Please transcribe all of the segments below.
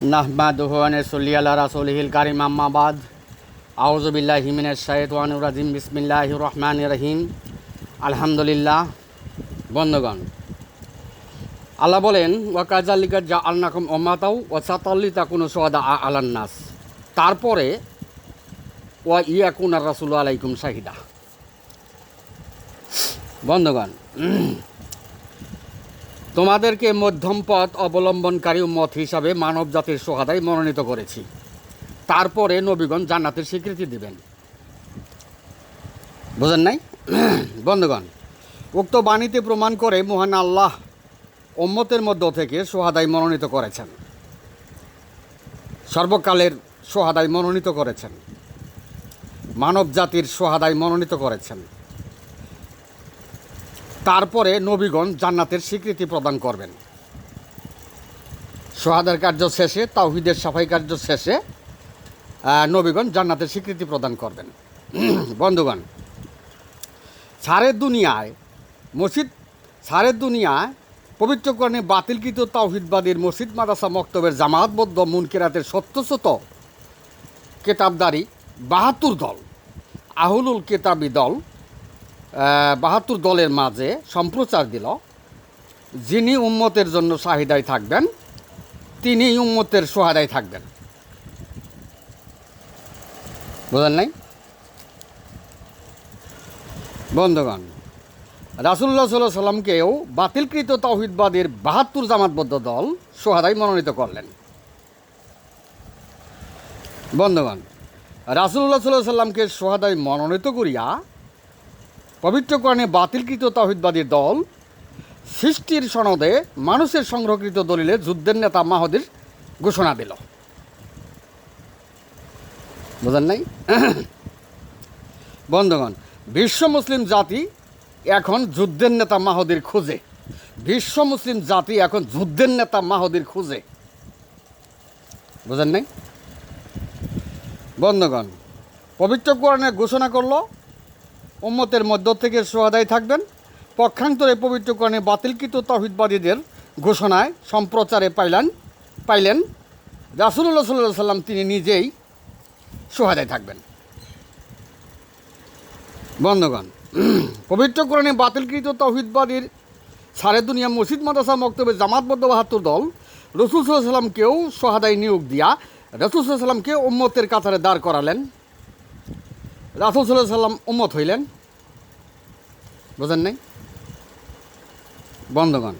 নাহমাদুহু ওয়া নুসাল্লি আলা রাসূলিহিল কারীম আম্মা বাদ আউযু বিল্লাহি মিনাশ শাইতানির রাজিম বিসমিল্লাহির রহমানির রহিম আলহামদুলিল্লাহ। বন্ধুগণ, আল্লাহ বলেন ওয়া কাযালিকা জাআলনাকুম উম্মাতাও ওয়াসাতাল লিতাকুনু শুহাদা আলান নাস, তারপরে ওয়া ইয়াকুনার রাসূলু আলাইকুম শাহিদা। বন্ধুগণ, তোমাদেরকে মধ্যম পথ অবলম্বনকারী উম্মত হিসাবে মানব জাতির সোহাদায় মনোনীত করেছি, তারপরে নবীগণ জান্নাতের স্বীকৃতি দিবেন। বুঝেন নাই? বন্ধুগণ, উক্ত বাণীতে প্রমাণ করে মহান আল্লাহ উম্মতের মধ্য থেকে সোহাদায় মনোনীত করেছেন, সর্বকালের সোহাদায় মনোনীত করেছেন, মানব জাতির সোহাদায় মনোনীত করেছেন। তারপরে নবীগণ জান্নাতের স্বীকৃতি প্রদান করবেন। সোহাদার কার্য শেষে, তাওহীদের সাফাই কার্য শেষে নবীগণ জান্নাতের স্বীকৃতি প্রদান করবেন। বন্ধুগণ, সারে দুনিয়ায় পবিত্র কোরআনে বাতিলকৃত তাওহীদবাদীর মসজিদ মাদ্রাসা মক্তবের জামাতবদ্ধ মুনকিরাতের সত্যশত কেতাবদারি ৭২ দল, আহলুল কেতাবি দল ৭২ দলের মাঝে সম্প্রচার দিল, যিনি উম্মতের জন্য শাহিদায় থাকবেন তিনি উম্মতের সোহাদায় থাকবেন। বুঝলেন নাই? বন্ধুগণ, রাসূলুল্লাহ সাল্লাল্লাহু আলাইহি সাল্লামকেও বাতিলকৃত তাওহীদবাদীর ৭২ জামাতবদ্ধ দল সোহাদায় মনোনীত করলেন। বন্ধুগণ, রাসূলুল্লাহ সাল্লাল্লাহু আলাইহি সাল্লামকে সোহাদায় মনোনীত করিয়া পবিত্র কোরআনে বাতিলকৃত তাওহীদবাদীর দল সৃষ্টির সনদে মানুষের সংগ্রহকৃত দলিলে যুদ্ধের নেতা মাহদীর ঘোষণা দিল। বুঝেন নাই? বন্ধুগণ, বিশ্ব মুসলিম জাতি এখন যুদ্ধের নেতা মাহদীর খুঁজে। বিশ্ব মুসলিম জাতি এখন যুদ্ধের নেতা মাহদীর খুঁজে। বুঝেন নাই? বন্ধুগণ, পবিত্র কোরআনে ঘোষণা করল উম্মতের মধ্য থেকে সোহাদায় থাকবেন। পক্ষান্তরে পবিত্র কোরআনে বাতিলকৃত তাওহীদবাদীদের ঘোষণায় সম্প্রচারে পাইলেন রাসূলুল্লাহ সাল্লাল্লাহু আলাইহি সাল্লাম তিনি নিজেই সোহাদায় থাকবেন। বন্ধুগণ, পবিত্র কোরআনে বাতিলকৃত তাওহীদবাদীর সারে দুনিয়া মসজিদ মাদ্রাসা মক্তবের জামাতবদ্ধ ৭২ দল রাসূল সাল্লাল্লাহু আলাইহি সাল্লামকেও সোহাদায় নিয়োগ দিয়া রাসূল সাল্লাল্লাহু আলাইহি সাল্লামকে উম্মতের কাতারে দাঁড় করালেন। রাসূল সাল্লাল্লাহু আলাইহি সাল্লাম উম্মত হইলেন। বুঝেন নাই? বন্ধুগণ,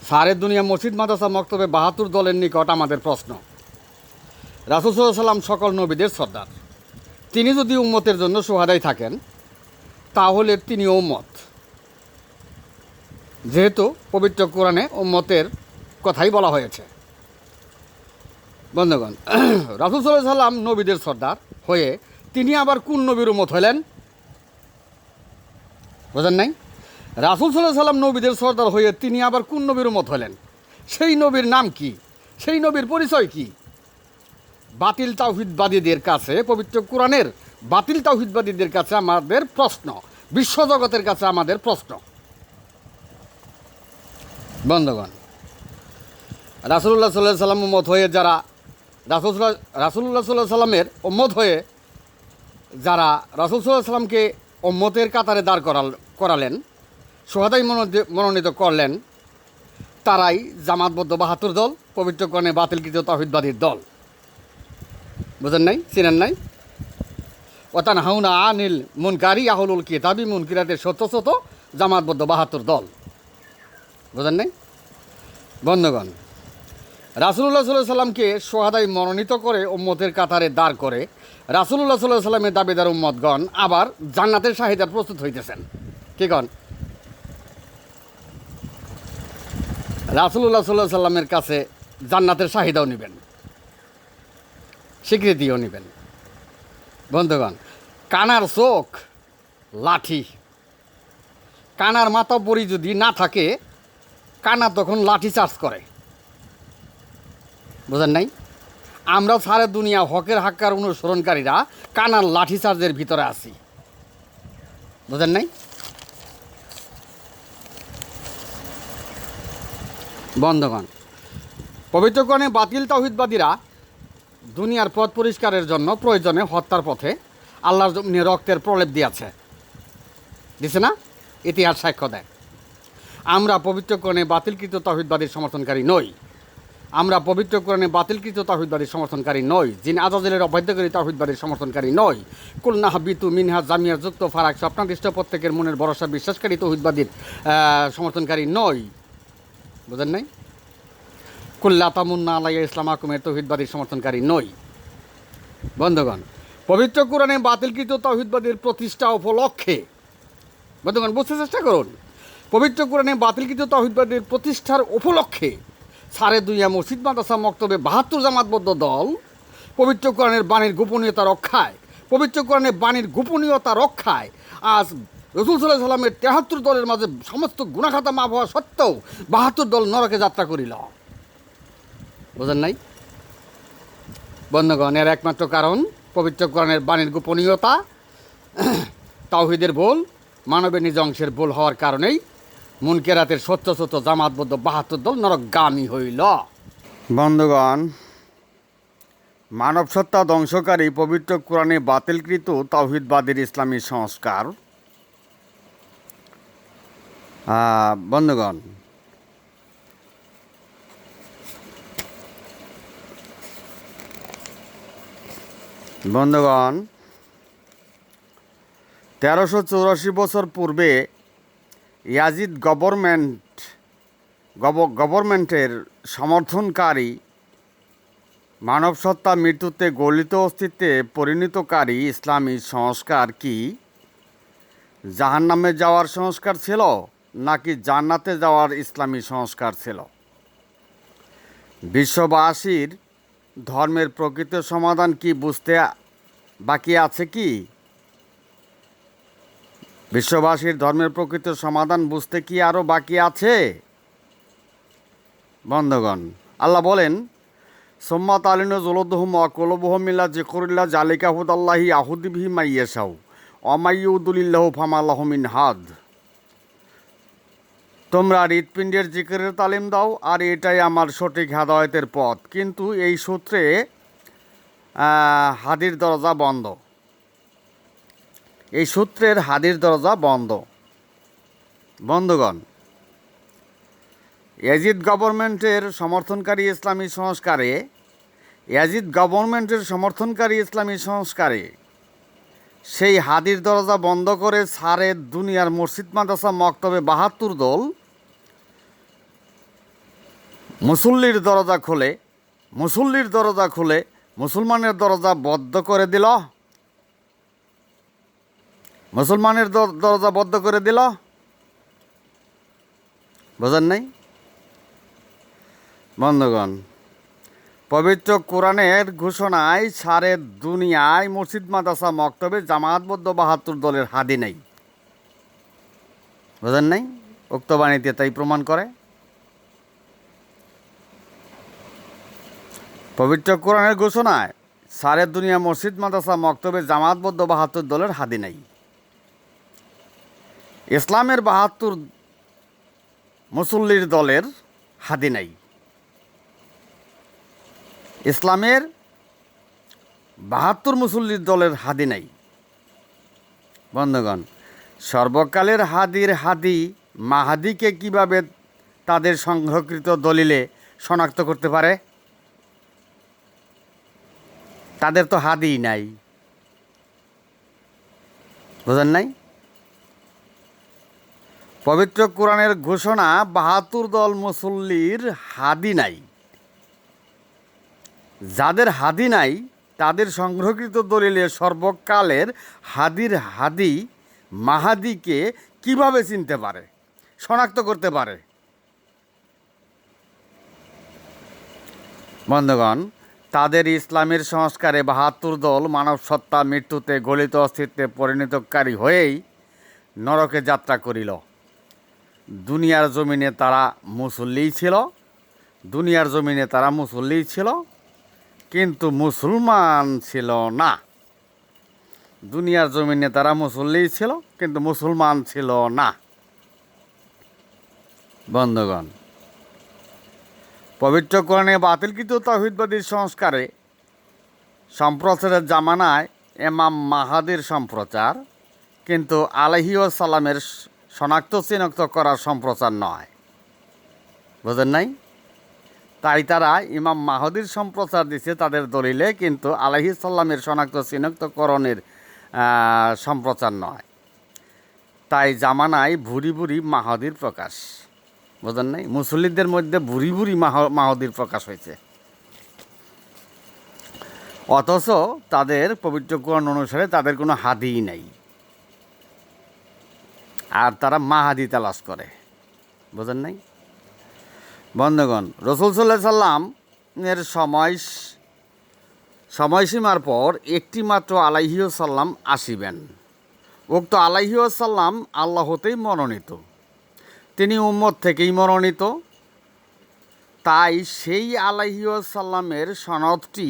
সারে দুনিয়া মসজিদ মাদ্রাসা মক্তবে ৭২ দলের নিকট আমাদের প্রশ্ন, রাসূল সাল্লাল্লাহু আলাইহি সাল্লাম সকল নবীদের সর্দার, তিনি যদি উম্মতের জন্য সোহাদায় থাকেন তাহলে তিনি উম্মত, যেহেতু পবিত্র কোরআনে উম্মতের কথাই বলা হয়েছে। বন্ধুগণ, রাসূল সাল্লাল্লাহু আলাইহি সাল্লাম নবীদের সর্দার হয়ে তিনি আবার কোন নবীর উম্মত হলেন? বুঝেন নাই? রাসূল সাল্লাল্লাহু আলাইহি সাল্লাম নবীদের সর্দার হয়ে তিনি আবার কোন নবীর উম্মত হলেন? সেই নবীর নাম কি? সেই নবীর পরিচয় কি? বাতিল তাওহীদবাদীদের কাছে, পবিত্র কোরআনের বাতিল তাওহীদবাদীদের কাছে আমাদের প্রশ্ন, বিশ্বজগতের কাছে আমাদের প্রশ্ন। বন্ধুগণ, রাসূলুল্লাহ সাল্লাল্লাহু আলাইহি সাল্লাম উম্মত হয়ে যারা রাসূলুল্লাহ সাল্লাল্লাহু আলাইহি সাল্লামের উম্মত হয়ে যারা রাসূল সাল্লাল্লাহু আলাইহি সাল্লামকে উম্মতের কাতারে দাঁড় করালেন, সোহাদায় মনোনীত করলেন, তারাই জামাতবদ্ধ ৭২ দল, পবিত্র কোরআনে বাতিলকৃত তাওহীদবাদীর দল। বুঝেন নাই? চিনেন নাই? ওয়াতানহাউনা আনিল মুনকারি আহলুল কিতাবি মুনকিরাতের শত জামাতবদ্ধ ৭২ দল। বুঝেন নাই? বন্ধুগণ, রাসূলুল্লাহ সাল্লাল্লাহু আলাইহি সাল্লামকে সোহাদায় মনোনীত করে উম্মতের কাতারে দাঁড় করে রাসূলুল্লাহ সাল্লাল্লাহু আলাইহি সাল্লামের দাবিদার উম্মতগণ আবার জান্নাতের শাহিদার প্রস্তুত হইতেছেন। কি কন? রাসূলুল্লাহ সাল্লাল্লাহু আলাইহি সাল্লামের কাছে জান্নাতের শাহিদাও নেবেন, স্বীকৃতিও নেবেন। বন্ধুগণ, কানার চোখ লাঠি, কানার মাতাব্বরি যদি না থাকে কানা তখন লাঠি চার্জ করে। বুঝেন নাই? আমরা সারে দুনিয়া হকের হাক্কার অনুসরণকারীরা কানার লাঠি চার্জের ভিতরে আছি। বুঝেন নাই? বন্ধুগণ, পবিত্র কোরআনে বাতিল তাওহীদবাদীরা দুনিয়ার পথ পরিষ্কারের জন্য প্রয়োজনে হত্যার পথে আল্লাহর জমিনে রক্তের প্রলেপ দিয়েছে, দিছে না? ইতিহাস সাক্ষ্য দেয়। আমরা পবিত্র কোরআনে বাতিলকৃত তাওহীদবাদীর সমর্থনকারী নই। আমরা পবিত্র কোরআনে বাতিলকৃত তাওহীদবাদীর সমর্থনকারী নই। জিন আজাজেলের অবাধ্যকারী তাওহীদবাদীর সমর্থনকারী নই। কুলনা হাবিতু মিনহা জামিয়া যুক্ত ফারাক স্বপ্নাদিষ্ট প্রত্যেকের মনের ভরসা বিশ্বাসকারী তাওহীদবাদীর সমর্থনকারী নই। বুঝেন নাই? কুল্লা তামুন্না আলাইয়া ইসলাম আকুমের তাওহীদবাদীর সমর্থনকারী নই। বন্ধুগণ, পবিত্র কোরআনে বাতিলকৃত তাওহীদবাদীর প্রতিষ্ঠা উপলক্ষে, বন্ধুগণ বুঝতে চেষ্টা করুন, পবিত্র কোরআনে বাতিলকৃত তাওহীদবাদীর প্রতিষ্ঠার উপলক্ষে সাড়ে দুইয়া মসজিদ মাদ্রাসা মক্তবে 72 জামাতবদ্ধ দল পবিত্র কোরআনের বাণীর গোপনীয়তা রক্ষায়, পবিত্র কোরআনের বাণীর গোপনীয়তা রক্ষায় আজ রাসূল সাল্লাল্লাহু আলাইহি ওয়াসাল্লামের 73 দলের মাঝে সমস্ত গুনাখাতা মাফ হওয়া সত্ত্বেও 72 দল নরকে যাত্রা করিল। বুঝেন নাই? বন্ধুগণ, এর একমাত্র কারণ পবিত্র কোরআনের বাণীর গোপনীয়তা, তাওহীদের ভুল, মানবের নিজ অংশের ভুল হওয়ার কারণেই মুনকেরাতের সত্য জামাতবদ্ধ 72 দল নরকগামী হইল। বন্ধুগণ, মানব সত্তা ধ্বংসকারী পবিত্র কোরআনে বাতিলকৃত তাওহীদবাদীর ইসলামী সংস্কার। বন্ধুগণ, বন্ধুগণ 1384 বছর পূর্বে ইয়াজিদ গভর্নমেন্টের সমর্থনকারী, মানবসত্তা মৃত্যুতে গলিত অস্তিত্বে পরিণতকারী ইসলামী সংস্কার কি জাহান্নামে যাওয়ার সংস্কার ছিল নাকি জান্নাতে যাওয়ার ইসলামী সংস্কার ছিল? বিশ্ববাসীর ধর্মের প্রকৃত সমাধান কি বুঝতে বাকি আছে কি? বিশ্ববাসীর ধর্মের প্রকৃত সমাধান বুঝতে কি আরও বাকি আছে? বন্ধুগণ, আল্লাহ বলেন, সোম্মা তালিন জলদহুম অকলবহমিল্লা জিকরিল্লা জালিকা হুদাল্লাহি আহুদিবিহি মাইয়াশাউ অমাইউদুলিল্লাহ ফামাল্লাহু মিন হাদ। তোমরা হৃৎপিণ্ডের জিকিরের তালিম দাও, আর এটাই আমার সঠিক হেদায়েতের পথ, কিন্তু এই সূত্রে হাদির দরজা বন্ধ। এই সূত্রের হাদির দরজা বন্ধ। বন্ধুগণ, ইয়াজিদ গভর্নমেন্টের সমর্থনকারী ইসলামী সংস্কারে সেই হাদির দরজা বন্ধ করে সারে দুনিয়ার মসজিদ মাদ্রাসা মক্তবে 72 দল মুসল্লির দরজা খুলে মুসলমানের দরজা বদ্ধ করে দিল। বোঝেন নাই? বন্ধুগণ, পবিত্র কোরআনের ঘোষণায় সারে দুনিয়ায় মসজিদ মাদ্রাসা মক্তবে জামাতবদ্ধ 72 দলের হাদি নেই। বোঝেন নাই? উক্ত বাণীতে তাই প্রমাণ করে। পবিত্র কোরআনের ঘোষণায় সারে দুনিয়া মসজিদ মাদ্রাসা মক্তবে জামাতবদ্ধ 72 দলের হাদি নেই। ইসলামের 72 মুসল্লির দলের হাদি নাই। ইসলামের 72 মুসল্লির দলের হাদি নাই। বন্ধুগণ, সর্বকালের হাদি মাহাদিকে কিভাবে তাদের সংরক্ষিত দলিলে শনাক্ত করতে পারে? তাদের তো হাদি নাই। বুঝেন নাই? পবিত্র কোরআনের ঘোষণা 72 দল মুসল্লির হাদি নাই। যাদের হাদি নাই তাদের সংরক্ষিত দলিলে সর্বকালের হাদি মাহাদিকে কিভাবে চিনতে পারে, শনাক্ত করতে পারে? বন্ধুগণ, তাদের ইসলামের সংস্কারে 72 দল মানব সত্তা মৃত্যুতে গলিত অস্তিত্বে পরিণতকারী হয়েই নরকে যাত্রা করিল। দুনিয়ার জমিনে তারা মুসল্লিই ছিল, কিন্তু মুসলমান ছিল না। দুনিয়ার জমিনে তারা মুসল্লিই ছিল, কিন্তু মুসলমান ছিল না। বন্ধুগণ, পবিত্র কোরআনে বাতিলকৃত তাওহীদবাদী সংস্কারে সম্প্রচারের জামানায় ইমাম মাহাদির সম্প্রচার, কিন্তু আলাইহি ওয়াসাল্লামের শনাক্ত চিনাক্ত করার সম্প্রচার নয়। বুঝেন নাই? তাই তারা ইমাম মাহাদির সম্প্রচার দিচ্ছে তাদের দলিলে, কিন্তু আলাইহি সাল্লামের শনাক্ত চিনাক্তকরণের সম্প্রচার নয়। তাই জামানায় ভুরি ভুরি মাহাদির প্রকাশ। বুঝেন নাই? মুসল্লিদের মধ্যে ভুরি ভুরি মাহাদির প্রকাশ হয়েছে, অথচ তাদের পবিত্র কোরআন অনুসারে তাদের কোনো হাদিই নাই, আর তারা মাহাদি তালাশ করে। বুঝেন নাই? বন্ধুগণ, রাসূল সাল্লাল্লাহু আলাইহি সাল্লামের সময়সীমার পর একটি মাত্র আলাইহি ওয়াসাল্লাম আসিবেন। উক্ত আলাইহি ওয়াসাল্লাম আল্লাহ হতেই মনোনীত, তিনি উম্মত থেকেই মনোনীত। তাই সেই আলাইহি ওয়াসাল্লামের সনদটি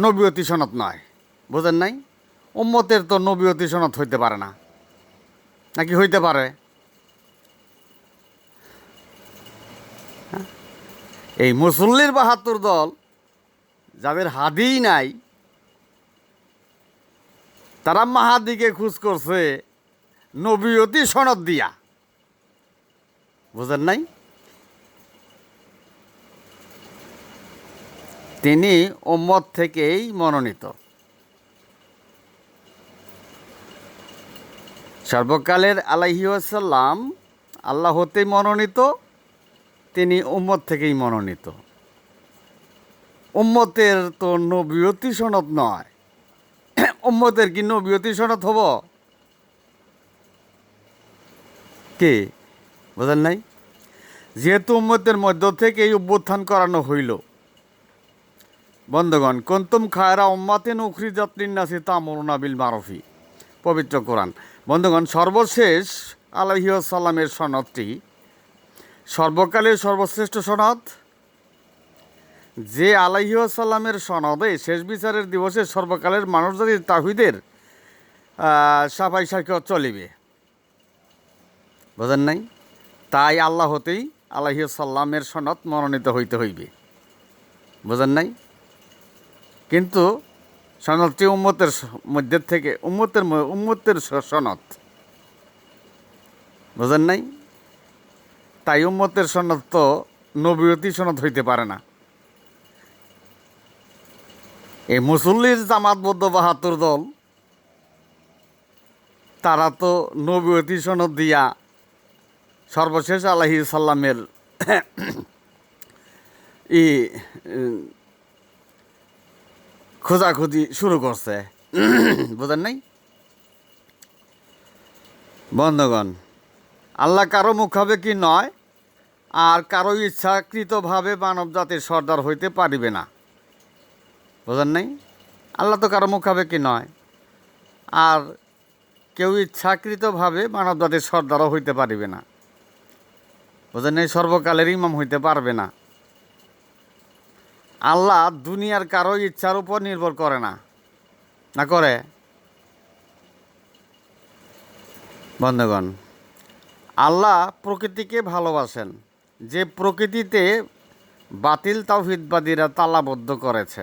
নবীয়তি সনদ নয়। বুঝেন নাই? উম্মতের তো নবীয়তি সনদ হইতে পারে না, নাকি হইতে পারে? এই মুসল্লির ৭২ দল যাদের হাদিই নাই, তারা মাহাদিকে খোঁজ করছে নবীয়তি সনদ দিয়া। বুঝেন নাই? তিনি উম্মত থেকেই মনোনীত, সর্বকালের আলাইহি ওয়াসাল্লাম আল্লাহ হতেই মনোনীত, তিনি উম্মত থেকেই মনোনীত। উম্মতের তো নবীয়তি সনদ নয়। উম্মতের কি নবীয়তি সনদ হব? কে? বুঝেন নাই? যেহেতু উম্মতের মধ্য থেকে এই অভ্যুত্থান করানো হইল। বন্ধুগণ, কুনতুম খায়রা উম্মাতিন উখরিজাত লিন্নাসি তা'মুরুনা বিল মারুফি, পবিত্র কোরআন। বন্ধুগণ, সর্বশেষ আলাইহি ওয়াসাল্লামের সনদটি সর্বকালের সর্বশ্রেষ্ঠ সনদ। যে আলাইহি ওয়াসাল্লামের সনদে শেষ বিচারের দিবসে সর্বকালের মানবজাতির তাওহীদের সাফাই সাক্ষ্য চলিবে। বুঝেন নাই? তাই আল্লাহ হতেই আলাইহি ওয়াসাল্লামের সনদ মনোনীত হইতে হইবে। বুঝেন নাই? কিন্তু সনদটি উম্মতের মধ্যে থেকে উম্মতের সনদ। বুঝেন নাই? তাই উম্মতের সনদ তো নবীয়তি সনদ হইতে পারে না। এই মুসল্লির জামাতবদ্ধ ৭২ দল, তারা তো নবীয়তি সনদ দিয়া সর্বশেষ আলাইহি সাল্লামের খোঁজাখুঁজি শুরু করছে। বুঝেন নাই? বন্ধুগণ, আল্লাহ কারো মুখাপেক্ষী নয়, আর কারো ইচ্ছাকৃতভাবে মানব জাতির সর্দার হইতে পারিবে না। বুঝেন নাই? আল্লাহ তো কারো মুখাপেক্ষী নয়, আর কেউ ইচ্ছাকৃতভাবে মানব জাতির সর্দারও হইতে পারিবে না। বুঝেন নাই? সর্বকালের ইমাম হইতে পারবে না। আল্লাহ দুনিয়ার কারো ইচ্ছার উপর নির্ভর করে না, না করে? বন্ধুগণ, আল্লাহ প্রকৃতিকে ভালোবাসেন, যে প্রকৃতিতে বাতিল তাওহীদবাদীরা তালাবদ্ধ করেছে।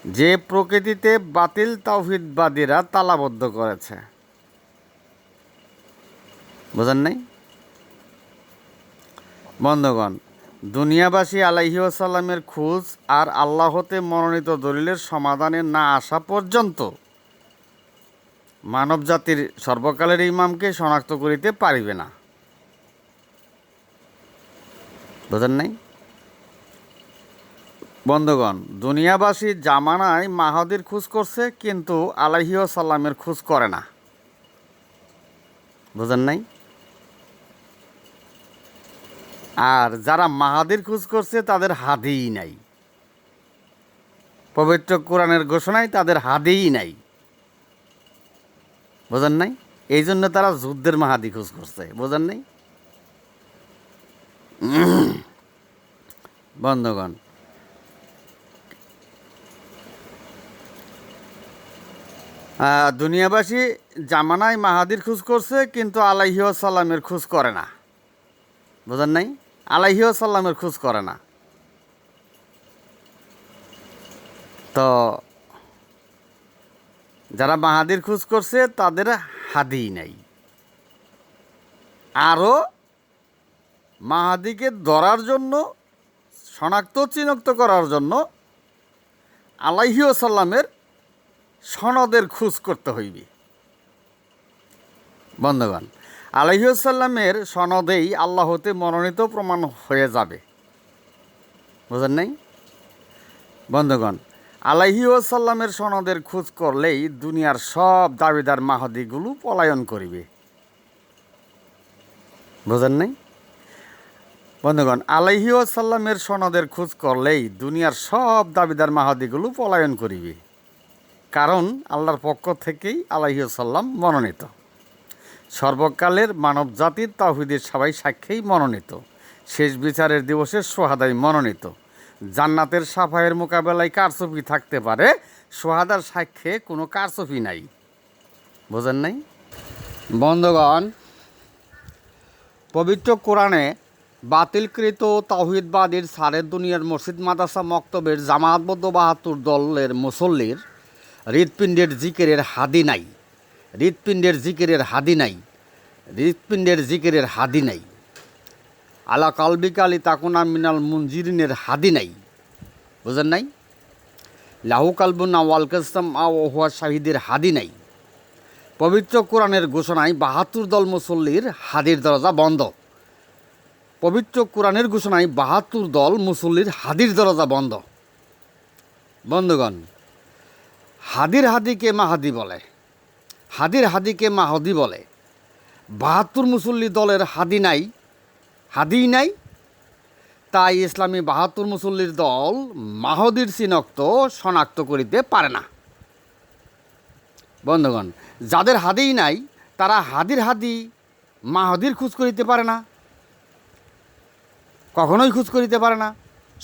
যে প্রকৃতিতে বাতিল তাওহীদবাদীরা তালাবদ্ধ করেছে। বুঝেন নাই? বন্ধুগণ, দুনিয়াবাসী আলাইহি ওয়াসাল্লামের খোঁজ আর আল্লাহ হতে মনোনীত দলিলের সমাধানে না আসা পর্যন্ত মানব জাতির সর্বকালের ইমামকে শনাক্ত করিতে পারিবে না। বুঝেন নাই? বন্ধুগণ, দুনিয়াবাসী জামানায় মাহাদির খোঁজ করছে, কিন্তু আলাইহি ওয়াসাল্লামের খোঁজ করে না। বুঝেন নাই? আর যারা মাহাদির খোঁজ করছে তাদের হাদিই নাই। পবিত্র কোরআনের ঘোষণায় তাদের হাদিই নাই। বুঝেন নাই? এই জন্য তারা যুদ্ধের মাহাদি খোঁজ করছে। বুঝেন নাই? বন্ধুগণ, দুনিয়াবাসী জামানায় মাহাদির খোঁজ করছে, কিন্তু আলাইহি ওয়াসাল্লামের খোঁজ করে না। বুঝেন নাই? আলাইহি ওয়াসাল্লামের খোঁজ করে না। তো যারা মাহাদির খোঁজ করছে তাদের হাদি নাই। আরও মাহাদিকে ধরার জন্য, চিনাক্ত করার জন্য আলাইহি ওয়াসাল্লামের সনদের খোঁজ করতে হইবে। বন্ধুগণ, আলাইহি ওয়াসাল্লামের সনদেই আল্লাহ হতে মনোনীত প্রমাণ হয়ে যাবে। বুঝেন নাই? বন্ধুগণ, আলাইহি ওয়াসাল্লামের সনদের খোঁজ করলেই দুনিয়ার সব দাবিদার মাহাদিগুলো পলায়ন করিবে। বুঝেন নাই? বন্ধুগণ, আলাইহি ওয়াসাল্লামের সনদের খোঁজ করলেই দুনিয়ার সব দাবিদার মাহাদিগুলো পলায়ন করিবে। কারণ আল্লাহর পক্ষ থেকেই আলাইহি ওয়াসাল্লাম মনোনীত, সর্বকালের মানব জাতির তাওহীদের সবাই সাক্ষ্যেই মনোনীত, শেষ বিচারের দিবসের সোহাদাই মনোনীত। জান্নাতের সাফাইয়ের মোকাবেলায় কারচুপি থাকতে পারে, সোহাদার সাক্ষ্যে কোনো কারচুপি নাই। বোঝেন নাই? বন্ধুগণ, পবিত্র কোরআনে বাতিলকৃত তাওহীদবাদীর সারের দুনিয়ার মসজিদ মাদ্রাসা মক্তবের জামাতবদ্ধ ৭২ দলের মুসল্লির হৃৎপিণ্ডের জিকিরের হাদি নাই। হৃৎপিণ্ডের জিকিরের হাদি নাই। হৃৎপিণ্ডের জিকিরের হাদি নাই। আলা কালবিকালি তাকুনা মিনাল মুনজিরিনের হাদি নাই। বুঝেন নাই? লাহু কালবুনা ওয়াল কাসম ওহুয়া শাহিদের হাদি নাই। পবিত্র কোরআনের ঘোষণায় ৭২ দল মুসল্লির হাদির দরজা বন্ধ। পবিত্র কোরআনের ঘোষণায় ৭২ দল মুসল্লির হাদির দরজা বন্ধ। বন্ধুগণ, হাদির হাদিকে মাহাদি বলে, হাদির হাদিকে মাহদি বলে। ৭২ মুসল্লি দলের হাদি নাই, হাদিই নাই। তাই ইসলামী ৭২ মুসল্লির দল মাহদির শনাক্ত করিতে পারে না। বন্ধুগণ, যাদের হাদিই নাই তারা হাদির হাদি মাহদির খোঁজ করিতে পারে না, কখনোই খোঁজ করিতে পারে না,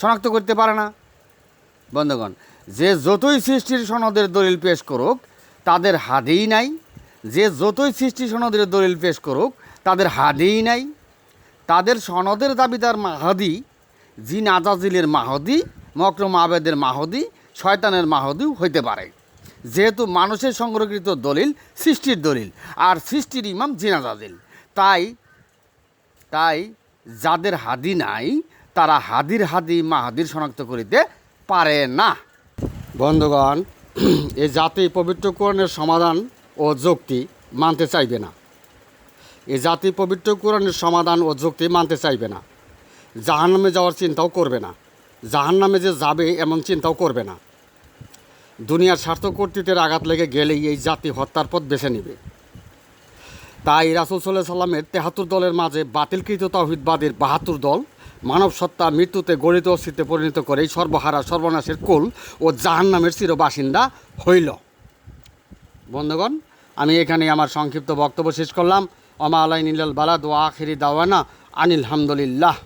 শনাক্ত করতে পারে না। বন্ধুগণ, যে যতই সৃষ্টির সনদের দলিল পেশ করুক তাদের হাদিই নাই। যে যতই সৃষ্টি সনদের দলিল পেশ করুক তাদের হাদিই নাই। তাদের সনদের দাবিদার মাহাদি জিন আজাজিলের মাহদি, মকরম আবেদের মাহদি, শয়তানের মাহদিও হইতে পারে, যেহেতু মানুষের সংরক্ষিত দলিল সৃষ্টির দলিল, আর সৃষ্টির ইমাম জিন আজাজিল। তাই যাদের হাদি নাই তারা হাদির হাদি মাহাদির শনাক্ত করিতে পারে না। বন্ধুগণ, এ জাতি পবিত্র কোরআনের সমাধান ও যুক্তি মানতে চাইবে না। এ জাতি পবিত্র কোরআনের সমাধান ও যুক্তি মানতে চাইবে না। জাহান্নামে যাওয়ার চিন্তাও করবে না। জাহান্নামে যে যাবে এমন চিন্তাও করবে না। দুনিয়ার স্বার্থ কর্তৃত্বের আঘাত লেগে গেলেই এই জাতি হত্যার পথ বেছে নেবে। তাই রাসূল সাল্লাল্লাহু আলাইহি ওয়াসাল্লামের ৭৩ দলের মাঝে বাতিলকৃত তাওহীদবাদের ৭২ দল মানব সত্তা মৃত্যুতে গণিত অস্তিত্বে পরিণত করেই সর্বহারা সর্বনাশের কুল ও জাহান্নামের চিরবাসিন্দা হইল। বন্ধুগণ, আমি এখানে আমার সংক্ষিপ্ত বক্তব্য শেষ করলাম। ওমা আলাইনা ইল্লাল বালাগ ওয়া আখিরি দাওয়ানা আনিল হামদুলিল্লাহ।